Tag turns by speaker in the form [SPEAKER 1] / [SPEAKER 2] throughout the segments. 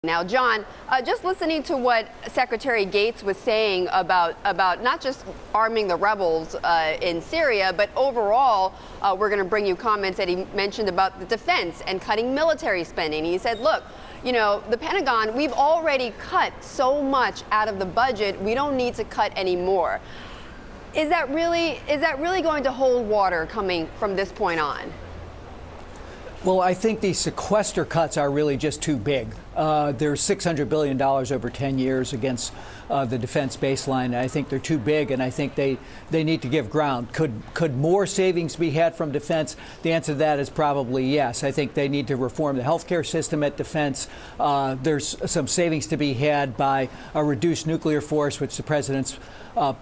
[SPEAKER 1] Now, John, just listening to what Secretary Gates was saying about not just arming the rebels in Syria, but overall, we're going to bring you comments that he mentioned about the defense and cutting military spending. He said, look, you know, the Pentagon, we've already cut so much out of the budget, we don't need to cut any more. Is that really going to hold water coming from this point on?
[SPEAKER 2] Well, I think these sequester cuts are really just too big. There's $600 billion over 10 years against the defense baseline. I think they're too big, and I think they need to give ground. Could more savings be had from defense? The answer to that is probably yes. I think they need to reform the healthcare system at defense. There's some savings to be had by a reduced nuclear force, which the president's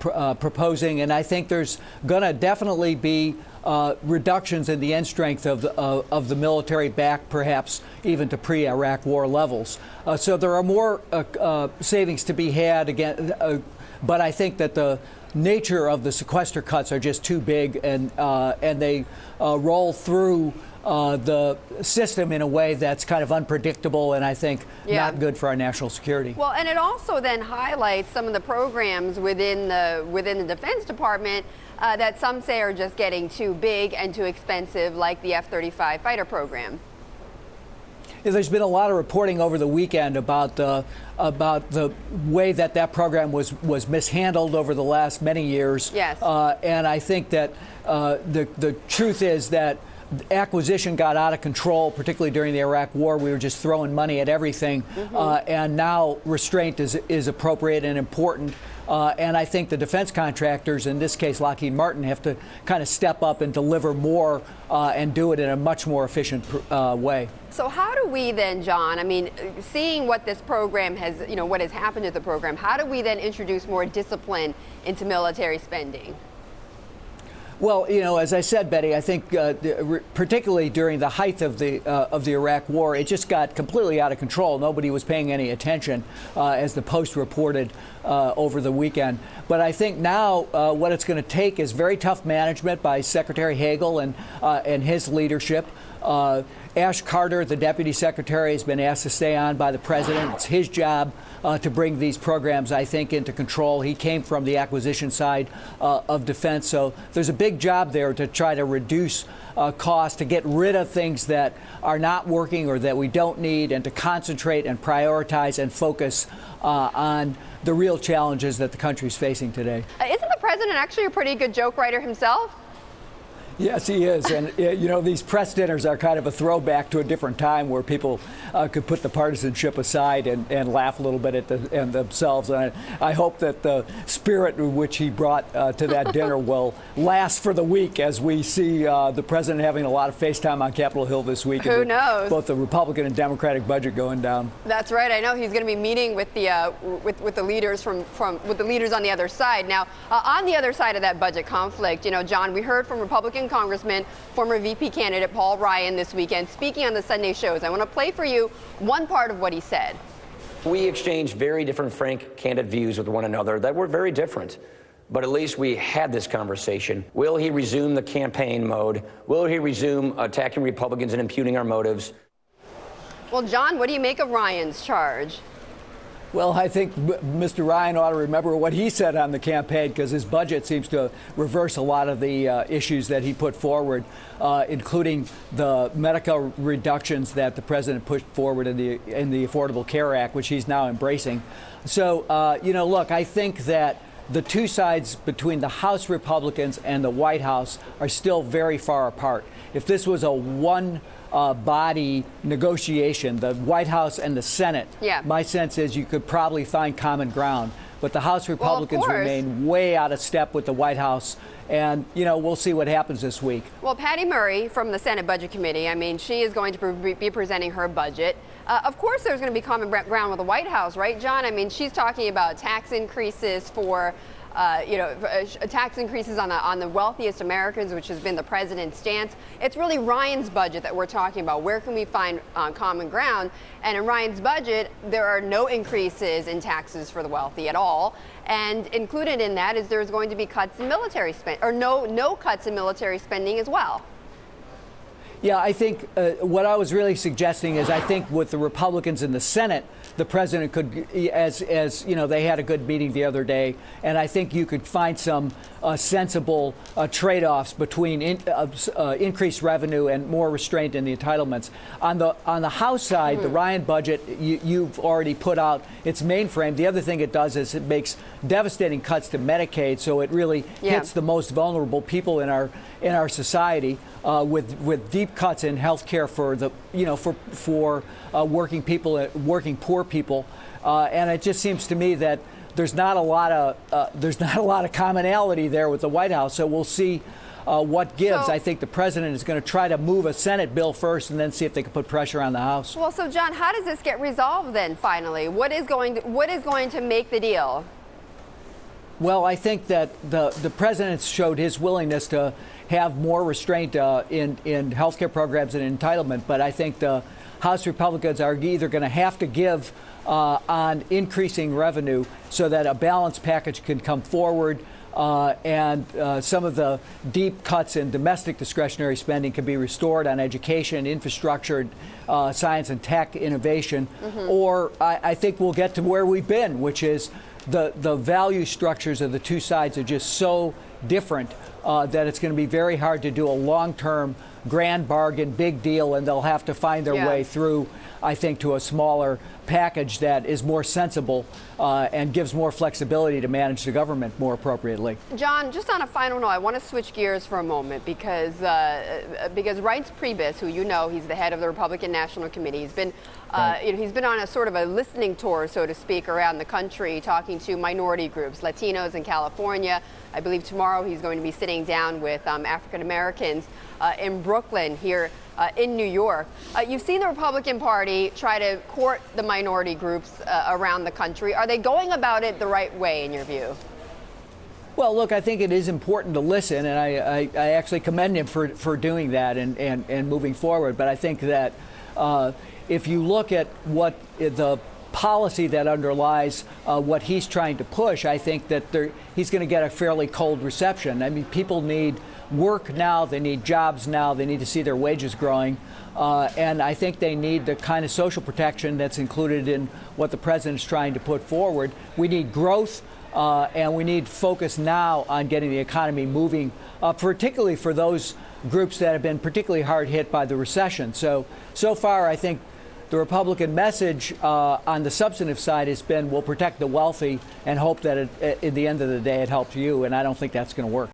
[SPEAKER 2] proposing, and I think there's going to definitely be reductions in the end strength of the military back, perhaps even to pre-Iraq war levels. So there are more savings to be had again, but I think that the nature of the sequester cuts are just too big, and they roll through the system in a way that's kind of unpredictable and I think not good for our national security.
[SPEAKER 1] Well, and it also then highlights some of the programs within the Defense Department that some say are just getting too big and too expensive, like the F-35 fighter program.
[SPEAKER 2] Yeah, there's been a lot of reporting over the weekend about the way that program was mishandled over the last many years.
[SPEAKER 1] Yes.
[SPEAKER 2] And I think that the truth is that acquisition got out of control, particularly during the Iraq War. We were just throwing money at everything, and now restraint is appropriate and important. And I think the defense contractors, in this case Lockheed Martin, have to kind of step up and deliver more and do it in a much more efficient way.
[SPEAKER 1] So how do we then, John, I mean, seeing what this program has, you know, what has happened to the program, how do we then introduce more discipline into military spending?
[SPEAKER 2] Well, you know, as I said, Betty, I think particularly during the height of the Iraq War, it just got completely out of control. Nobody was paying any attention, as the Post reported over the weekend. But I think now what it's going to take is very tough management by Secretary Hagel and his leadership. Ash Carter, the deputy secretary, has been asked to stay on by the president. It's his job to bring these programs, I think, into control. He came from the acquisition side of defense. So there's a big job there to try to reduce costs, to get rid of things that are not working or that we don't need, and to concentrate and prioritize and focus on the real challenges that the country is facing today.
[SPEAKER 1] Isn't the president actually a pretty good joke writer himself?
[SPEAKER 2] Yes, he is. And, you know, these press dinners are kind of a throwback to a different time where people could put the partisanship aside and laugh a little bit at themselves. And I hope that the spirit which he brought to that dinner will last for the week, as we see the president having a lot of face time on Capitol Hill this week.
[SPEAKER 1] Who knows?
[SPEAKER 2] Both the Republican and Democratic budget going down.
[SPEAKER 1] That's right. I know he's going to be meeting with the with the leaders with the leaders on the other side. Now, on the other side of that budget conflict, you know, John, we heard from Republican Congressman, former VP candidate Paul Ryan this weekend, speaking on the Sunday shows. I want to play for you one part of what he said.
[SPEAKER 3] We exchanged very different, frank, candid views with one another that were very different. But at least we had this conversation. Will he resume the campaign mode? Will he resume attacking Republicans and impugning our motives?
[SPEAKER 1] Well, John, what do you make of Ryan's charge?
[SPEAKER 2] Well, I think Mr. Ryan ought to remember what he said on the campaign, because his budget seems to reverse a lot of the issues that he put forward, including the medical reductions that the president pushed forward in the Affordable Care Act, which he's now embracing. So, you know, look, I think that the two sides between the House Republicans and the White House are still very far apart. If this was a one-body negotiation, the White House and the Senate, my sense is you could probably find common ground. But the House Republicans remain way out of step with the White House. And, you know, we'll see what happens this week.
[SPEAKER 1] Well, Patty Murray from the Senate Budget Committee, I mean, she is going to be presenting her budget. Of course, there's going to be common ground with the White House, right, John? I mean, she's talking about tax increases for tax increases on the wealthiest Americans, which has been the president's stance. It's really Ryan's budget that we're talking about. Where can we find common ground? And in Ryan's budget, there are no increases in taxes for the wealthy at all. And included in that is there's going to be cuts in military spending, or no cuts in military spending as well.
[SPEAKER 2] Yeah, I think what I was really suggesting is I think with the Republicans in the Senate, the president could, as you know, they had a good meeting the other day, and I think you could find some sensible trade-offs between increased revenue and more restraint in the entitlements. On the House side, the Ryan budget, you've already put out its mainframe. The other thing it does is it makes devastating cuts to Medicaid, so it really hits the most vulnerable people in our society. With deep cuts in health care for the for working people, working poor people, and it just seems to me that there's not a lot of commonality there with the White House. So we'll see what gives.
[SPEAKER 1] So,
[SPEAKER 2] I think the president is going to try to move a Senate bill first, and then see if they can put pressure on the House.
[SPEAKER 1] Well, so John, how does this get resolved then? Finally, what is going to make the deal?
[SPEAKER 2] Well, I think that the president showed his willingness to have more restraint in health care programs and entitlement, but I think the House Republicans are either going to have to give on increasing revenue so that a balanced package can come forward, and some of the deep cuts in domestic discretionary spending can be restored on education, infrastructure, science and tech innovation, or I think we'll get to where we've been, which is the value structures of the two sides are just so different that it's going to be very hard to do a long-term grand bargain, big deal, and they'll have to find their way through, I think, to a smaller package that is more sensible and gives more flexibility to manage the government more appropriately.
[SPEAKER 1] John, just on a final note, I want to switch gears for a moment because Reince Priebus, who you know, he's the head of the Republican National Committee, he's been he's been on a sort of a listening tour, so to speak, around the country, talking to minority groups, Latinos in California. I believe tomorrow he's going to be sitting down with African Americans in Brooklyn here in New York. You've seen the Republican Party try to court the minority groups around the country. Are they going about it the right way, in your view?
[SPEAKER 2] Well, look, I think it is important to listen, and I actually commend him for doing that and moving forward. But I think that if you look at what the policy that underlies what he's trying to push, I think that he's going to get a fairly cold reception. I mean, people need work now, they need jobs now, they need to see their wages growing, and I think they need the kind of social protection that's included in what the president is trying to put forward. We need growth, and we need focus now on getting the economy moving, particularly for those groups that have been particularly hard hit by the recession. So far, I think the Republican message on the substantive side has been, we'll protect the wealthy and hope that at the end of the day it helps you, and I don't think that's going to work.